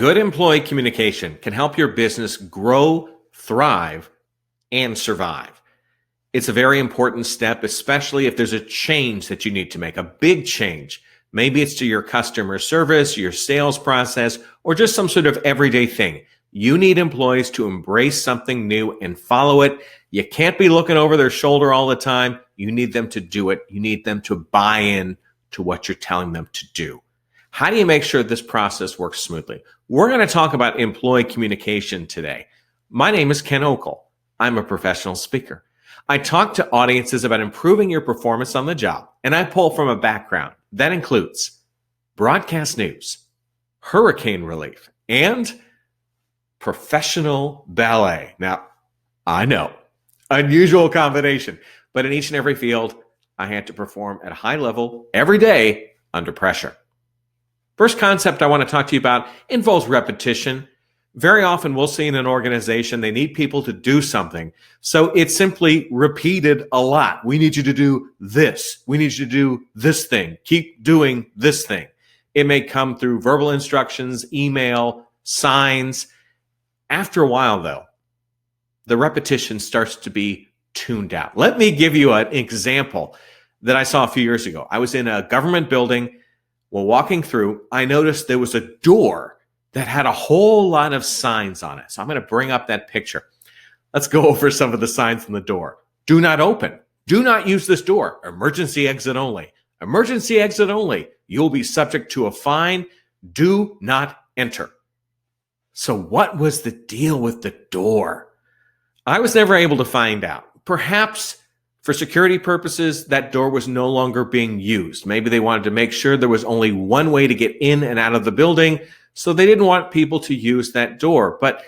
Good employee communication can help your business grow, thrive, and survive. It's a very important step, especially if there's a change that you need to make, a big change. Maybe it's to your customer service, your sales process, or just some sort of everyday thing. You need employees to embrace something new and follow it. You can't be looking over their shoulder all the time. You need them to do it. You need them to buy in to what you're telling them to do. How do you make sure this process works smoothly? We're going to talk about employee communication today. My name is Ken Okel. I'm a professional speaker. I talk to audiences about improving your performance on the job, and I pull from a background that includes broadcast news, hurricane relief, and professional ballet. Now, I know, unusual combination, but in each and every field, I had to perform at a high level every day under pressure. First concept I want to talk to you about involves repetition. Very often we'll see in an organization, they need people to do something. So it's simply repeated a lot. We need you to do this. We need you to do this thing. Keep doing this thing. It may come through verbal instructions, email, signs. After a while, though, the repetition starts to be tuned out. Let me give you an example that I saw a few years ago. I was in a government building. While walking through, I noticed there was a door that had a whole lot of signs on it. So I'm going to bring up that picture. Let's go over some of the signs on the door. Do not open. Do not use this door. Emergency exit only. Emergency exit only. You'll be subject to a fine. Do not enter. So what was the deal with the door? I was never able to find out. Perhaps for security purposes, that door was no longer being used. Maybe they wanted to make sure there was only one way to get in and out of the building, so they didn't want people to use that door. But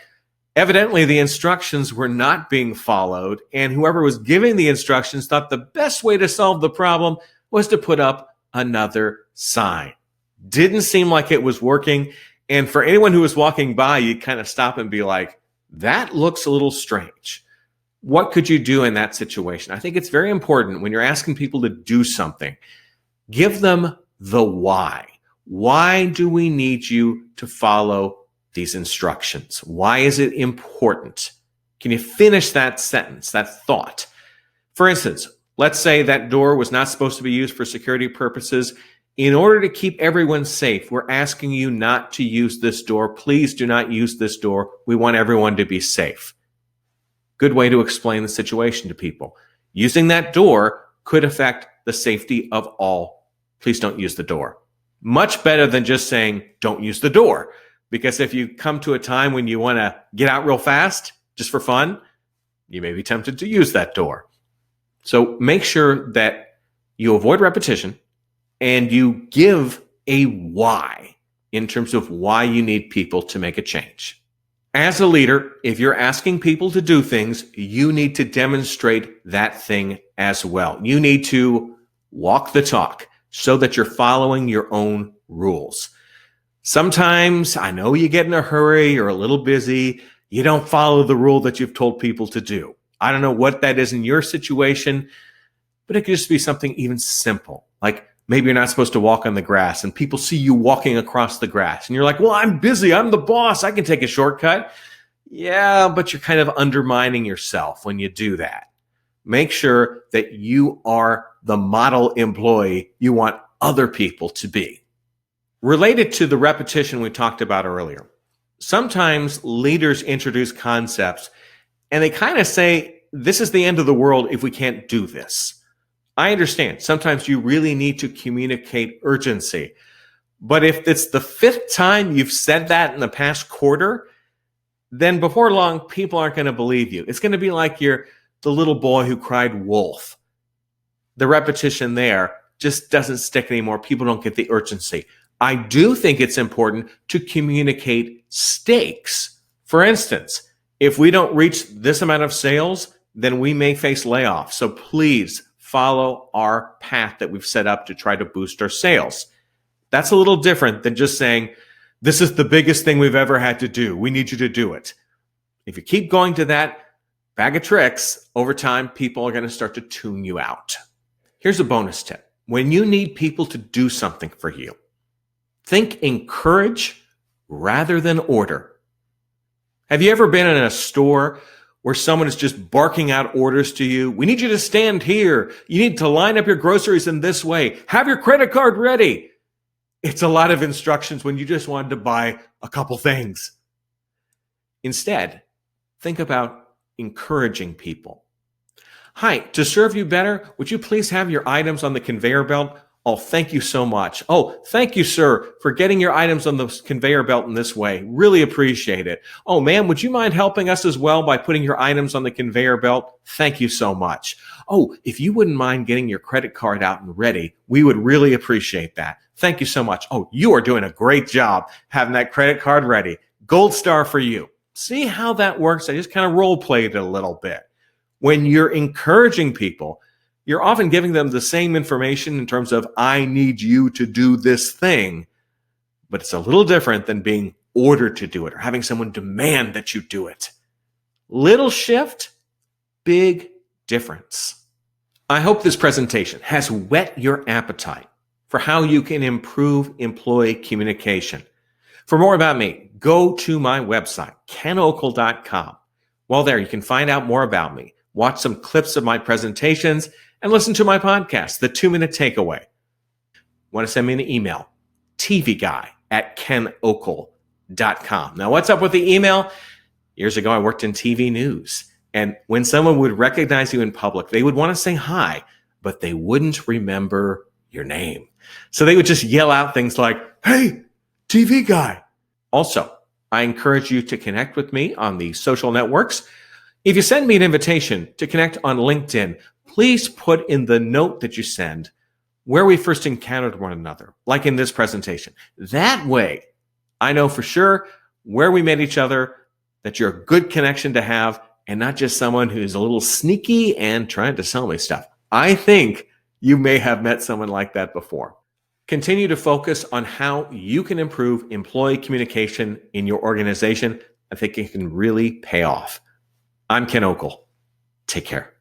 evidently, the instructions were not being followed, and whoever was giving the instructions thought the best way to solve the problem was to put up another sign. Didn't seem like it was working, and for anyone who was walking by, you'd kind of stop and be like, that looks a little strange. What could you do in that situation? I think it's very important when you're asking people to do something, give them the why. Why do we need you to follow these instructions? Why is it important? Can you finish that sentence, that thought? For instance, let's say that door was not supposed to be used for security purposes. In order to keep everyone safe, we're asking you not to use this door. Please do not use this door. We want everyone to be safe. Good way to explain the situation to people. Using that door could affect the safety of all. Please don't use the door. Much better than just saying, don't use the door. Because if you come to a time when you want to get out real fast, just for fun, you may be tempted to use that door. So make sure that you avoid repetition and you give a why in terms of why you need people to make a change. As a leader, if you're asking people to do things, you need to demonstrate that thing as well. You need to walk the talk so that you're following your own rules. Sometimes, I know you get in a hurry, you're a little busy, you don't follow the rule that you've told people to do. I don't know what that is in your situation, but it could just be something even simple. Like maybe you're not supposed to walk on the grass and people see you walking across the grass and you're like, well, I'm busy. I'm the boss. I can take a shortcut. Yeah, but you're kind of undermining yourself when you do that. Make sure that you are the model employee you want other people to be. Related to the repetition we talked about earlier, sometimes leaders introduce concepts and they kind of say, this is the end of the world if we can't do this. I understand. Sometimes you really need to communicate urgency. But if it's the fifth time you've said that in the past quarter, then before long, people aren't going to believe you. It's going to be like you're the little boy who cried wolf. The repetition there just doesn't stick anymore. People don't get the urgency. I do think it's important to communicate stakes. For instance, if we don't reach this amount of sales, then we may face layoffs. So please follow our path that we've set up to try to boost our sales. That's a little different than just saying, this is the biggest thing we've ever had to do. We need you to do it. If you keep going to that bag of tricks, over time, people are going to start to tune you out. Here's a bonus tip. When you need people to do something for you, think encourage rather than order. Have you ever been in a store where someone is just barking out orders to you? We need you to stand here. You need to line up your groceries in this way. Have your credit card ready. It's a lot of instructions when you just wanted to buy a couple things. Instead, think about encouraging people. Hi, to serve you better, would you please have your items on the conveyor belt? Oh, thank you so much. Oh, thank you, sir, for getting your items on the conveyor belt in this way. Really appreciate it. Oh, ma'am, would you mind helping us as well by putting your items on the conveyor belt? Thank you so much. Oh, if you wouldn't mind getting your credit card out and ready, we would really appreciate that. Thank you so much. Oh, you are doing a great job having that credit card ready. Gold star for you. See how that works? I just kind of role played it a little bit. When you're encouraging people, you're often giving them the same information in terms of, I need you to do this thing, but it's a little different than being ordered to do it or having someone demand that you do it. Little shift, big difference. I hope this presentation has whet your appetite for how you can improve employee communication. For more about me, go to my website, kenokel.com. While there, you can find out more about me, watch some clips of my presentations, and listen to my podcast, The 2-Minute Takeaway. Want to send me an email? tvguy@kenokel.com. Now, what's up with the email? Years ago, I worked in TV news. And when someone would recognize you in public, they would want to say hi, but they wouldn't remember your name. So they would just yell out things like, hey, TV guy. Also, I encourage you to connect with me on the social networks. If you send me an invitation to connect on LinkedIn, please put in the note that you send where we first encountered one another, like in this presentation. That way, I know for sure where we met each other, that you're a good connection to have, and not just someone who's a little sneaky and trying to sell me stuff. I think you may have met someone like that before. Continue to focus on how you can improve employee communication in your organization. I think it can really pay off. I'm Ken Okel. Take care.